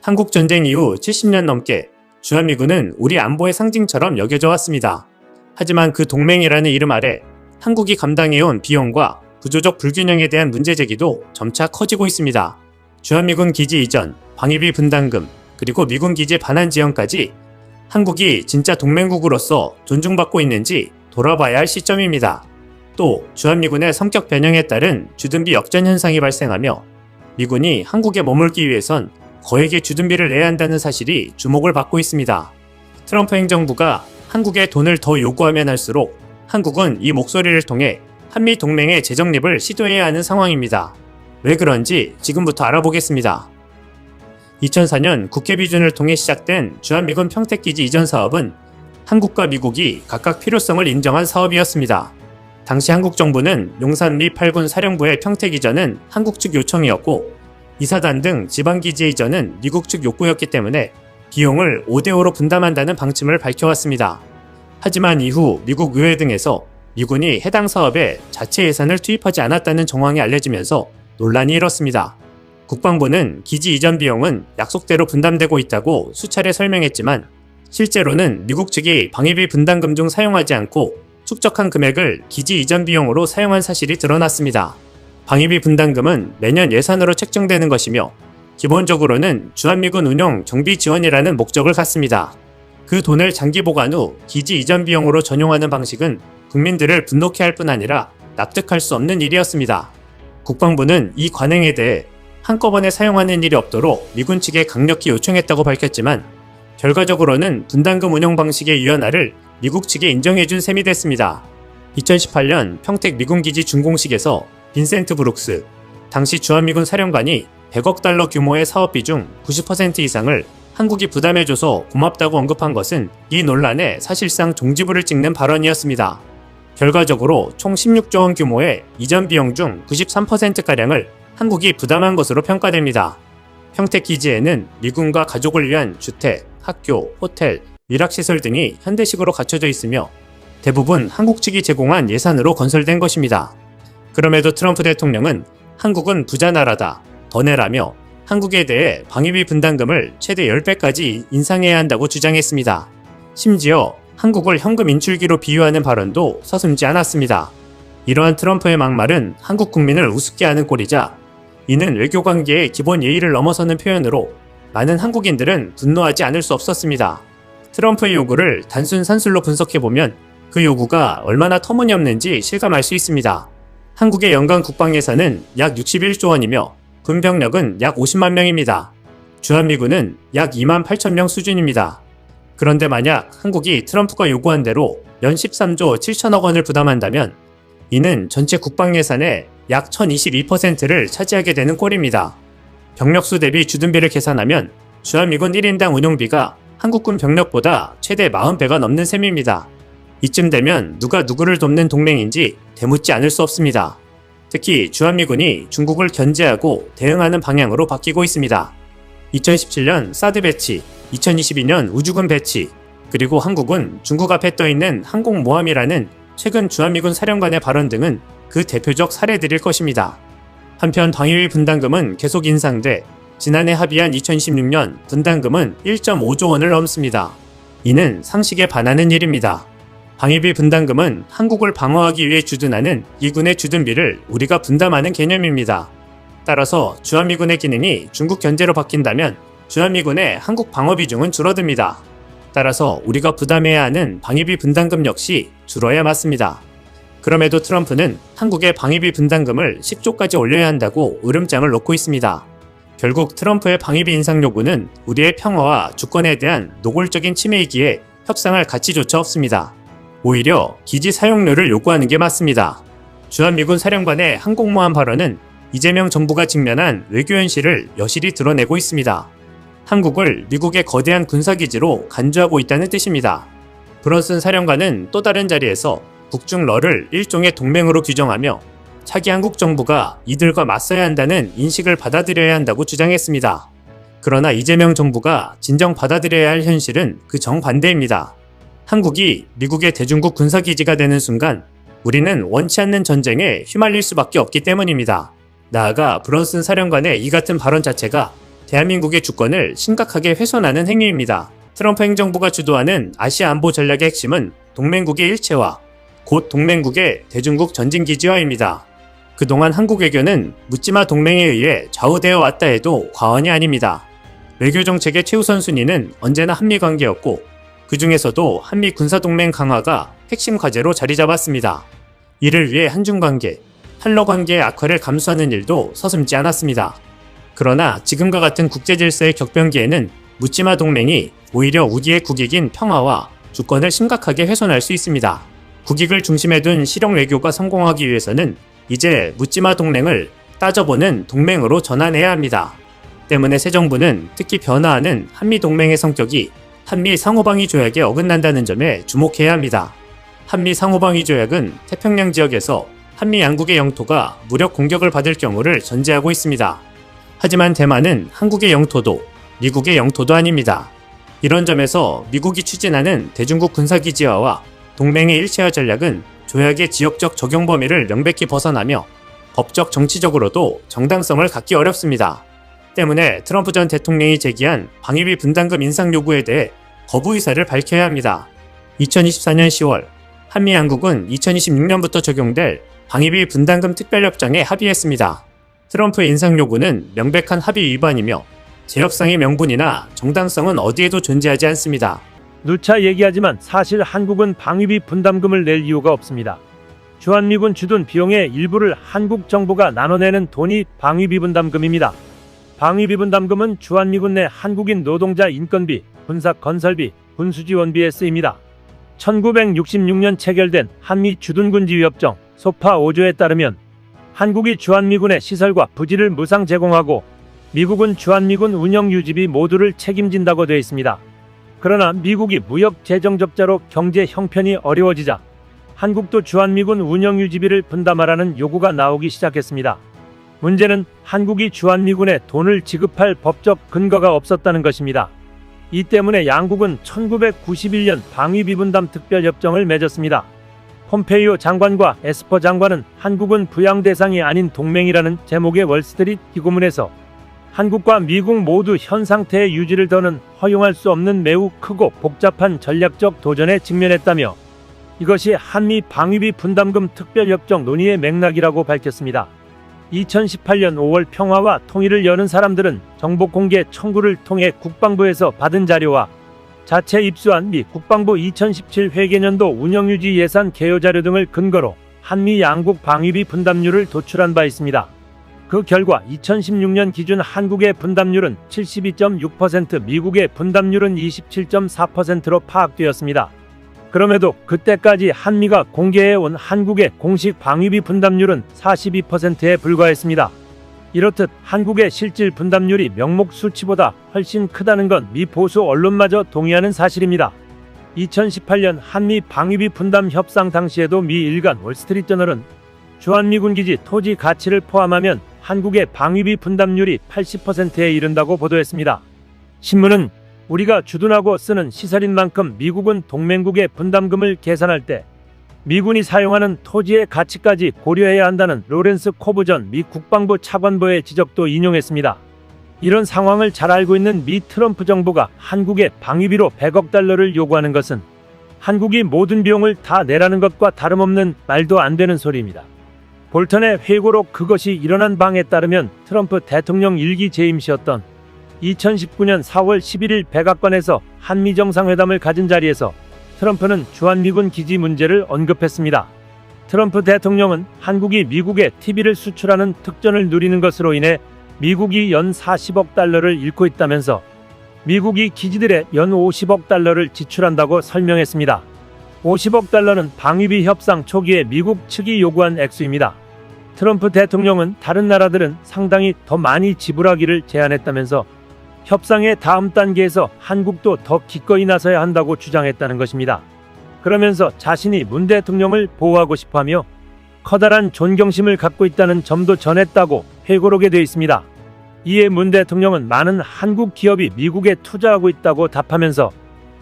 한국전쟁 이후 70년 넘게 주한미군은 우리 안보의 상징처럼 여겨져 왔습니다. 하지만 그 동맹이라는 이름 아래 한국이 감당해온 비용과 구조적 불균형에 대한 문제 제기도 점차 커지고 있습니다. 주한미군 기지 이전, 방위비 분담금, 그리고 미군 기지 반환 지원까지 한국이 진짜 동맹국으로서 존중받고 있는지 돌아봐야 할 시점입니다. 또 주한미군의 성격 변형에 따른 주둔비 역전 현상이 발생하며 미군이 한국에 머물기 위해선 거액의 주둔비를 내야 한다는 사실이 주목을 받고 있습니다. 트럼프 행정부가 한국에 돈을 더 요구하면 할수록 한국은 이 목소리를 통해 한미 동맹의 재정립을 시도해야 하는 상황입니다. 왜 그런지 지금부터 알아보겠습니다. 2004년 국회 비준을 통해 시작된 주한미군 평택기지 이전 사업은 한국과 미국이 각각 필요성을 인정한 사업이었습니다. 당시 한국 정부는 용산 미 8군 사령부의 평택 이전은 한국 측 요청이었고 이사단 등 지방기지 이전은 미국 측 욕구였기 때문에 비용을 5대5로 분담한다는 방침을 밝혀왔습니다. 하지만 이후 미국 의회 등에서 미군이 해당 사업에 자체 예산을 투입하지 않았다는 정황이 알려지면서 논란이 일었습니다. 국방부는 기지 이전 비용은 약속대로 분담되고 있다고 수차례 설명했지만 실제로는 미국 측이 방위비 분담금 중 사용하지 않고 축적한 금액을 기지 이전 비용으로 사용한 사실이 드러났습니다. 방위비 분담금은 매년 예산으로 책정되는 것이며 기본적으로는 주한미군 운영 경비 지원이라는 목적을 갖습니다. 그 돈을 장기 보관 후 기지 이전 비용으로 전용하는 방식은 국민들을 분노케 할 뿐 아니라 납득할 수 없는 일이었습니다. 국방부는 이 관행에 대해 한꺼번에 사용하는 일이 없도록 미군 측에 강력히 요청했다고 밝혔지만 결과적으로는 분담금 운영 방식의 유연화를 미국 측에 인정해준 셈이 됐습니다. 2018년 평택 미군기지 준공식에서 빈센트 브룩스, 당시 주한미군 사령관이 100억 달러 규모의 사업비 중 90% 이상을 한국이 부담해줘서 고맙다고 언급한 것은 이 논란에 사실상 종지부를 찍는 발언이었습니다. 결과적으로 총 16조 원 규모의 이전 비용 중 93%가량을 한국이 부담한 것으로 평가됩니다. 평택 기지에는 미군과 가족을 위한 주택, 학교, 호텔, 일학시설 등이 현대식으로 갖춰져 있으며 대부분 한국 측이 제공한 예산으로 건설된 것입니다. 그럼에도 트럼프 대통령은 한국은 부자 나라다, 더 내라며 한국에 대해 방위비 분담금을 최대 10배까지 인상해야 한다고 주장했습니다. 심지어 한국을 현금 인출기로 비유하는 발언도 서슴지 않았습니다. 이러한 트럼프의 막말은 한국 국민을 우습게 하는 꼴이자 이는 외교관계의 기본 예의를 넘어서는 표현으로 많은 한국인들은 분노하지 않을 수 없었습니다. 트럼프의 요구를 단순 산술로 분석해보면 그 요구가 얼마나 터무니없는지 실감할 수 있습니다. 한국의 연간 국방 예산은 약 61조 원이며 군 병력은 약 50만 명입니다. 주한미군은 약 2만 8천 명 수준입니다. 그런데 만약 한국이 트럼프가 요구한 대로 연 13조 7천억 원을 부담한다면 이는 전체 국방 예산의 약 1022%를 차지하게 되는 꼴입니다. 병력수 대비 주둔비를 계산하면 주한미군 1인당 운용비가 한국군 병력보다 최대 40배가 넘는 셈입니다. 이쯤 되면 누가 누구를 돕는 동맹인지 되묻지 않을 수 없습니다. 특히 주한미군이 중국을 견제하고 대응하는 방향으로 바뀌고 있습니다. 2017년 사드 배치, 2022년 우주군 배치, 그리고 한국은 중국 앞에 떠있는 항공모함이라는 최근 주한미군 사령관의 발언 등은 그 대표적 사례들일 것입니다. 한편 방위비 분담금은 계속 인상돼 지난해 합의한 2016년 분담금은 1.5조 원을 넘습니다. 이는 상식에 반하는 일입니다. 방위비 분담금은 한국을 방어하기 위해 주둔하는 이군의 주둔비를 우리가 분담하는 개념입니다. 따라서 주한미군의 기능이 중국 견제로 바뀐다면 주한미군의 한국 방어 비중은 줄어듭니다. 따라서 우리가 부담해야 하는 방위비 분담금 역시 줄어야 맞습니다. 그럼에도 트럼프는 한국의 방위비 분담금을 10조까지 올려야 한다고 으름장을 놓고 있습니다. 결국 트럼프의 방위비 인상 요구는 우리의 평화와 주권에 대한 노골적인 침해이기에 협상할 가치조차 없습니다. 오히려 기지 사용료를 요구하는 게 맞습니다. 주한미군 사령관의 항공모함 발언은 이재명 정부가 직면한 외교 현실을 여실히 드러내고 있습니다. 한국을 미국의 거대한 군사기지로 간주하고 있다는 뜻입니다. 브런슨 사령관은 또 다른 자리에서 북중러를 일종의 동맹으로 규정하며 차기 한국 정부가 이들과 맞서야 한다는 인식을 받아들여야 한다고 주장했습니다. 그러나 이재명 정부가 진정 받아들여야 할 현실은 그 정반대입니다. 한국이 미국의 대중국 군사기지가 되는 순간 우리는 원치 않는 전쟁에 휘말릴 수밖에 없기 때문입니다. 나아가 브런슨 사령관의 이 같은 발언 자체가 대한민국의 주권을 심각하게 훼손하는 행위입니다. 트럼프 행정부가 주도하는 아시아 안보 전략의 핵심은 동맹국의 일체화, 곧 동맹국의 대중국 전진기지화입니다. 그동안 한국 외교는 묻지마 동맹에 의해 좌우되어 왔다 해도 과언이 아닙니다. 외교 정책의 최우선 순위는 언제나 한미 관계였고 그 중에서도 한미 군사동맹 강화가 핵심 과제로 자리 잡았습니다. 이를 위해 한중 관계, 한러 관계의 악화를 감수하는 일도 서슴지 않았습니다. 그러나 지금과 같은 국제 질서의 격변기에는 묻지마 동맹이 오히려 우리의 국익인 평화와 주권을 심각하게 훼손할 수 있습니다. 국익을 중심에 둔 실용 외교가 성공하기 위해서는 이제 묻지마 동맹을 따져보는 동맹으로 전환해야 합니다. 때문에 새 정부는 특히 변화하는 한미 동맹의 성격이 한미 상호방위 조약에 어긋난다는 점에 주목해야 합니다. 한미 상호방위 조약은 태평양 지역에서 한미 양국의 영토가 무력 공격을 받을 경우를 전제하고 있습니다. 하지만 대만은 한국의 영토도 미국의 영토도 아닙니다. 이런 점에서 미국이 추진하는 대중국 군사기지화와 동맹의 일체화 전략은 조약의 지역적 적용 범위를 명백히 벗어나며 법적 정치적으로도 정당성을 갖기 어렵습니다. 때문에 트럼프 전 대통령이 제기한 방위비 분담금 인상 요구에 대해 거부 의사를 밝혀야 합니다. 2024년 10월 한미 양국은 2026년부터 적용될 방위비 분담금 특별협정에 합의했습니다. 트럼프의 인상 요구는 명백한 합의 위반이며 재협상의 명분이나 정당성은 어디에도 존재하지 않습니다. 누차 얘기하지만 사실 한국은 방위비 분담금을 낼 이유가 없습니다. 주한미군 주둔 비용의 일부를 한국 정부가 나눠내는 돈이 방위비 분담금입니다. 방위비 분담금은 주한미군 내 한국인 노동자 인건비, 군사 건설비, 군수지원비에 쓰입니다. 1966년 체결된 한미 주둔군지위협정 소파 5조에 따르면 한국이 주한미군의 시설과 부지를 무상 제공하고 미국은 주한미군 운영 유지비 모두를 책임진다고 되어 있습니다. 그러나 미국이 무역 재정 적자로 경제 형편이 어려워지자 한국도 주한미군 운영 유지비를 분담하라는 요구가 나오기 시작했습니다. 문제는 한국이 주한미군에 돈을 지급할 법적 근거가 없었다는 것입니다. 이 때문에 양국은 1991년 방위비 분담 특별협정을 맺었습니다. 폼페이오 장관과 에스퍼 장관은 한국은 부양 대상이 아닌 동맹이라는 제목의 월스트리트 기고문에서 한국과 미국 모두 현 상태의 유지를 더는 허용할 수 없는 매우 크고 복잡한 전략적 도전에 직면했다며 이것이 한미 방위비 분담금 특별협정 논의의 맥락이라고 밝혔습니다. 2018년 5월 평화와 통일을 여는 사람들은 정보공개 청구를 통해 국방부에서 받은 자료와 자체 입수한 미 국방부 2017 회계년도 운영유지 예산 개요 자료 등을 근거로 한미 양국 방위비 분담률을 도출한 바 있습니다. 그 결과 2016년 기준 한국의 분담률은 72.6%, 미국의 분담률은 27.4%로 파악되었습니다. 그럼에도 그때까지 한미가 공개해온 한국의 공식 방위비 분담률은 42%에 불과했습니다. 이렇듯 한국의 실질 분담률이 명목 수치보다 훨씬 크다는 건 미 보수 언론마저 동의하는 사실입니다. 2018년 한미 방위비 분담 협상 당시에도 미 일간 월스트리트저널은 주한미군 기지 토지 가치를 포함하면 한국의 방위비 분담률이 80%에 이른다고 보도했습니다. 신문은 우리가 주둔하고 쓰는 시설인 만큼 미국은 동맹국의 분담금을 계산할 때 미군이 사용하는 토지의 가치까지 고려해야 한다는 로렌스 코브 전 미 국방부 차관보의 지적도 인용했습니다. 이런 상황을 잘 알고 있는 미 트럼프 정부가 한국의 방위비로 100억 달러를 요구하는 것은 한국이 모든 비용을 다 내라는 것과 다름없는 말도 안 되는 소리입니다. 볼턴의 회고로 그것이 일어난 방에 따르면 트럼프 대통령 일기 재임시였던 2019년 4월 11일 백악관에서 한미 정상회담을 가진 자리에서 트럼프는 주한미군 기지 문제를 언급했습니다. 트럼프 대통령은 한국이 미국에 TV를 수출하는 특전을 누리는 것으로 인해 미국이 연 40억 달러를 잃고 있다면서 미국이 기지들에 연 50억 달러를 지출한다고 설명했습니다. 50억 달러는 방위비 협상 초기에 미국 측이 요구한 액수입니다. 트럼프 대통령은 다른 나라들은 상당히 더 많이 지불하기를 제안했다면서 협상의 다음 단계에서 한국도 더 기꺼이 나서야 한다고 주장했다는 것입니다. 그러면서 자신이 문 대통령을 보호하고 싶어하며 커다란 존경심을 갖고 있다는 점도 전했다고 회고록에 되어 있습니다. 이에 문 대통령은 많은 한국 기업이 미국에 투자하고 있다고 답하면서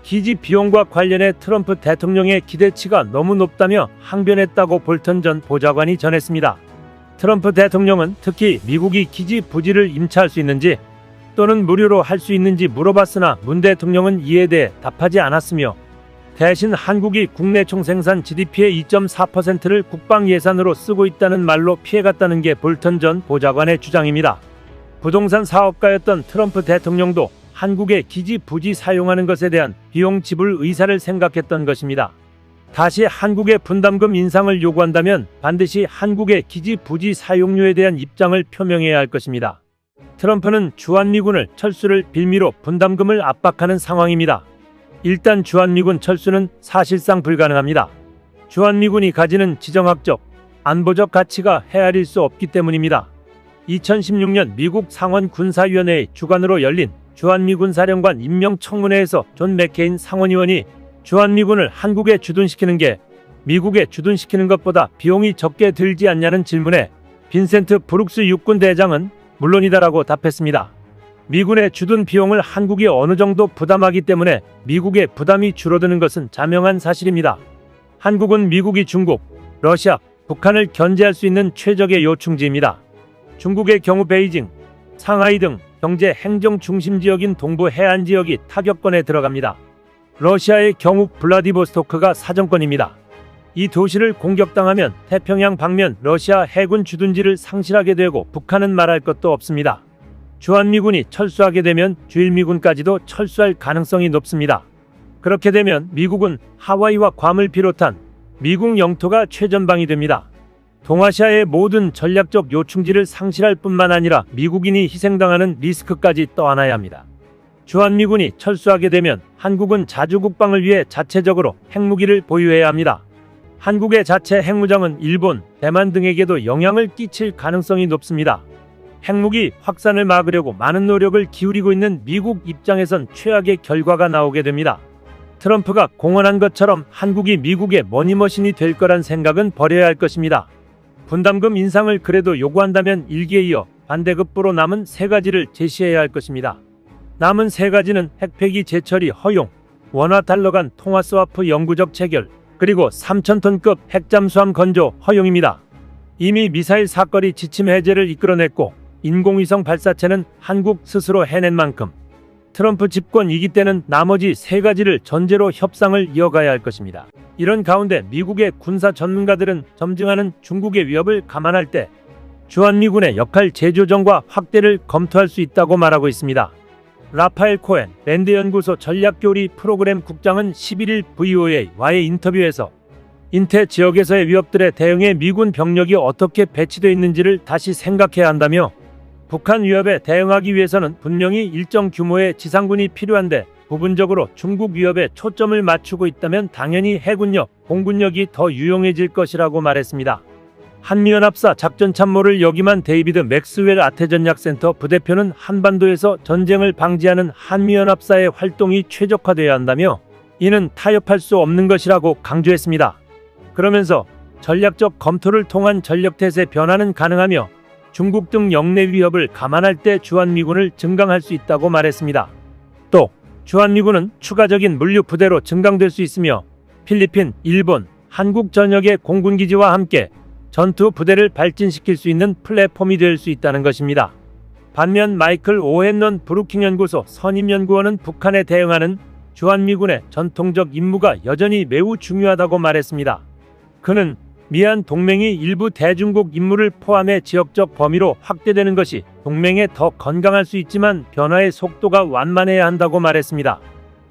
기지 비용과 관련해 트럼프 대통령의 기대치가 너무 높다며 항변했다고 볼턴 전 보좌관이 전했습니다. 트럼프 대통령은 특히 미국이 기지 부지를 임차할 수 있는지 또는 무료로 할 수 있는지 물어봤으나 문 대통령은 이에 대해 답하지 않았으며 대신 한국이 국내 총생산 GDP의 2.4%를 국방 예산으로 쓰고 있다는 말로 피해갔다는 게 볼턴 전 보좌관의 주장입니다. 부동산 사업가였던 트럼프 대통령도 한국의 기지 부지 사용하는 것에 대한 비용 지불 의사를 생각했던 것입니다. 다시 한국의 분담금 인상을 요구한다면 반드시 한국의 기지 부지 사용료에 대한 입장을 표명해야 할 것입니다. 트럼프는 주한미군을 철수를 빌미로 분담금을 압박하는 상황입니다. 일단 주한미군 철수는 사실상 불가능합니다. 주한미군이 가지는 지정학적, 안보적 가치가 헤아릴 수 없기 때문입니다. 2016년 미국 상원 군사위원회의 주관으로 열린 주한미군 사령관 임명청문회에서 존 맥케인 상원의원이 주한미군을 한국에 주둔시키는 게 미국에 주둔시키는 것보다 비용이 적게 들지 않냐는 질문에 빈센트 브룩스 육군대장은 물론이다라고 답했습니다. 미군의 주둔 비용을 한국이 어느 정도 부담하기 때문에 미국의 부담이 줄어드는 것은 자명한 사실입니다. 한국은 미국이 중국, 러시아, 북한을 견제할 수 있는 최적의 요충지입니다. 중국의 경우 베이징, 상하이 등 경제 행정 중심 지역인 동부 해안 지역이 타격권에 들어갑니다. 러시아의 경우 블라디보스토크가 사정권입니다. 이 도시를 공격당하면 태평양 방면 러시아 해군 주둔지를 상실하게 되고 북한은 말할 것도 없습니다. 주한미군이 철수하게 되면 주일미군까지도 철수할 가능성이 높습니다. 그렇게 되면 미국은 하와이와 괌을 비롯한 미국 영토가 최전방이 됩니다. 동아시아의 모든 전략적 요충지를 상실할 뿐만 아니라 미국인이 희생당하는 리스크까지 떠안아야 합니다. 주한미군이 철수하게 되면 한국은 자주국방을 위해 자체적으로 핵무기를 보유해야 합니다. 한국의 자체 핵무장은 일본, 대만 등에게도 영향을 끼칠 가능성이 높습니다. 핵무기 확산을 막으려고 많은 노력을 기울이고 있는 미국 입장에선 최악의 결과가 나오게 됩니다. 트럼프가 공언한 것처럼 한국이 미국의 머니머신이 될 거란 생각은 버려야 할 것입니다. 분담금 인상을 그래도 요구한다면 일기에 이어 반대급부로 남은 세 가지를 제시해야 할 것입니다. 남은 세 가지는 핵폐기 재처리 허용, 원화 달러 간 통화 스와프 영구적 체결, 그리고 3,000톤급 핵잠수함 건조 허용입니다. 이미 미사일 사거리 지침 해제를 이끌어냈고 인공위성 발사체는 한국 스스로 해낸 만큼 트럼프 집권 2기 때는 나머지 세 가지를 전제로 협상을 이어가야 할 것입니다. 이런 가운데 미국의 군사 전문가들은 점증하는 중국의 위협을 감안할 때 주한미군의 역할 재조정과 확대를 검토할 수 있다고 말하고 있습니다. 라파엘 코엔 랜드연구소 전략교리 프로그램 국장은 11일 VOA와의 인터뷰에서 인태 지역에서의 위협들에 대응해 미군 병력이 어떻게 배치되어 있는지를 다시 생각해야 한다며 북한 위협에 대응하기 위해서는 분명히 일정 규모의 지상군이 필요한데 부분적으로 중국 위협에 초점을 맞추고 있다면 당연히 해군력, 공군력이 더 유용해질 것이라고 말했습니다. 한미연합사 작전참모를 역임한 데이비드 맥스웰 아태전략센터 부대표는 한반도에서 전쟁을 방지하는 한미연합사의 활동이 최적화되어야 한다며 이는 타협할 수 없는 것이라고 강조했습니다. 그러면서 전략적 검토를 통한 전력태세 변화는 가능하며 중국 등 영내 위협을 감안할 때 주한미군을 증강할 수 있다고 말했습니다. 또 주한미군은 추가적인 물류 부대로 증강될 수 있으며 필리핀, 일본, 한국 전역의 공군기지와 함께 전투 부대를 발진시킬 수 있는 플랫폼이 될 수 있다는 것입니다. 반면 마이클 오헨넌 브루킹 연구소 선임연구원은 북한에 대응하는 주한미군의 전통적 임무가 여전히 매우 중요하다고 말했습니다. 그는 미한 동맹이 일부 대중국 임무를 포함해 지역적 범위로 확대되는 것이 동맹에 더 건강할 수 있지만 변화의 속도가 완만해야 한다고 말했습니다.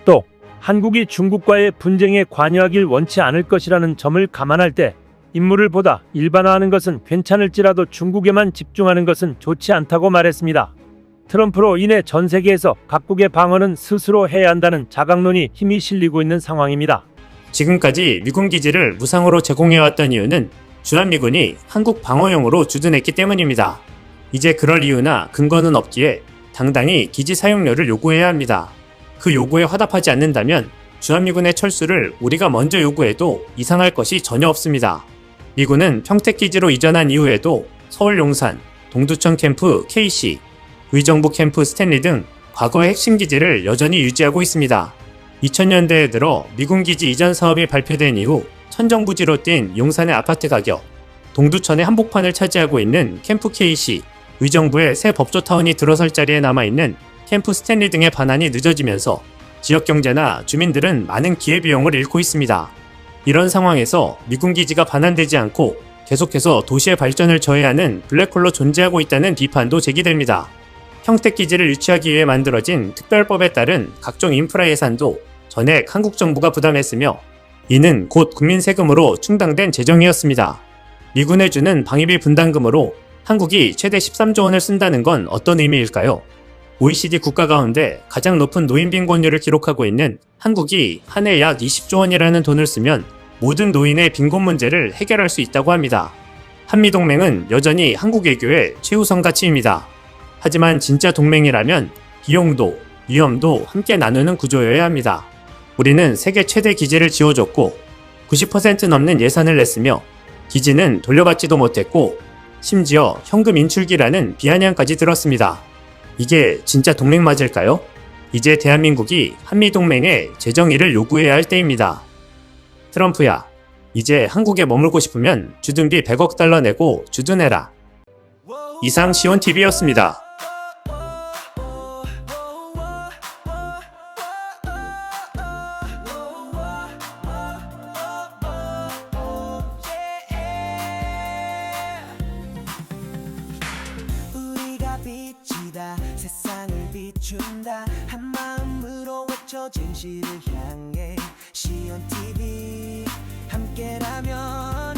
또 한국이 중국과의 분쟁에 관여하길 원치 않을 것이라는 점을 감안할 때 임무를 보다 일반화하는 것은 괜찮을지라도 중국에만 집중하는 것은 좋지 않다고 말했습니다. 트럼프로 인해 전 세계에서 각국의 방어는 스스로 해야 한다는 자각론이 힘이 실리고 있는 상황입니다. 지금까지 미군 기지를 무상으로 제공해왔던 이유는 주한미군이 한국 방어용으로 주둔했기 때문입니다. 이제 그럴 이유나 근거는 없기에 당당히 기지 사용료를 요구해야 합니다. 그 요구에 화답하지 않는다면 주한미군의 철수를 우리가 먼저 요구해도 이상할 것이 전혀 없습니다. 미군은 평택기지로 이전한 이후에도 서울 용산, 동두천 캠프 KC, 의정부 캠프 스탠리 등 과거의 핵심 기지를 여전히 유지하고 있습니다. 2000년대에 들어 미군 기지 이전 사업이 발표된 이후 천정부지로 뛴 용산의 아파트 가격, 동두천의 한복판을 차지하고 있는 캠프 KC, 의정부의 새 법조타운이 들어설 자리에 남아있는 캠프 스탠리 등의 반환이 늦어지면서 지역 경제나 주민들은 많은 기회비용을 잃고 있습니다. 이런 상황에서 미군 기지가 반환되지 않고 계속해서 도시의 발전을 저해하는 블랙홀로 존재하고 있다는 비판도 제기됩니다. 평택기지를 유치하기 위해 만들어진 특별법에 따른 각종 인프라 예산도 전액 한국 정부가 부담했으며 이는 곧 국민 세금으로 충당된 재정이었습니다. 미군에 주는 방위비 분담금으로 한국이 최대 13조 원을 쓴다는 건 어떤 의미일까요? OECD 국가 가운데 가장 높은 노인 빈곤율을 기록하고 있는 한국이 한 해 약 20조 원이라는 돈을 쓰면 모든 노인의 빈곤 문제를 해결할 수 있다고 합니다. 한미동맹은 여전히 한국 외교의 최우선 가치입니다. 하지만 진짜 동맹이라면 비용도 위험도 함께 나누는 구조여야 합니다. 우리는 세계 최대 기지를 지어줬고 90% 넘는 예산을 냈으며 기지는 돌려받지도 못했고 심지어 현금 인출기라는 비아냥까지 들었습니다. 이게 진짜 동맹 맞을까요? 이제 대한민국이 한미동맹에 재정의를 요구해야 할 때입니다. 트럼프야, 이제 한국에 머물고 싶으면 주둔비 100억 달러 내고 주둔해라. 이상 시온TV였습니다. 우리가 빛이다 세상을 비춘다 한마음으로 외쳐 진실을 향해 시온TV 함께라면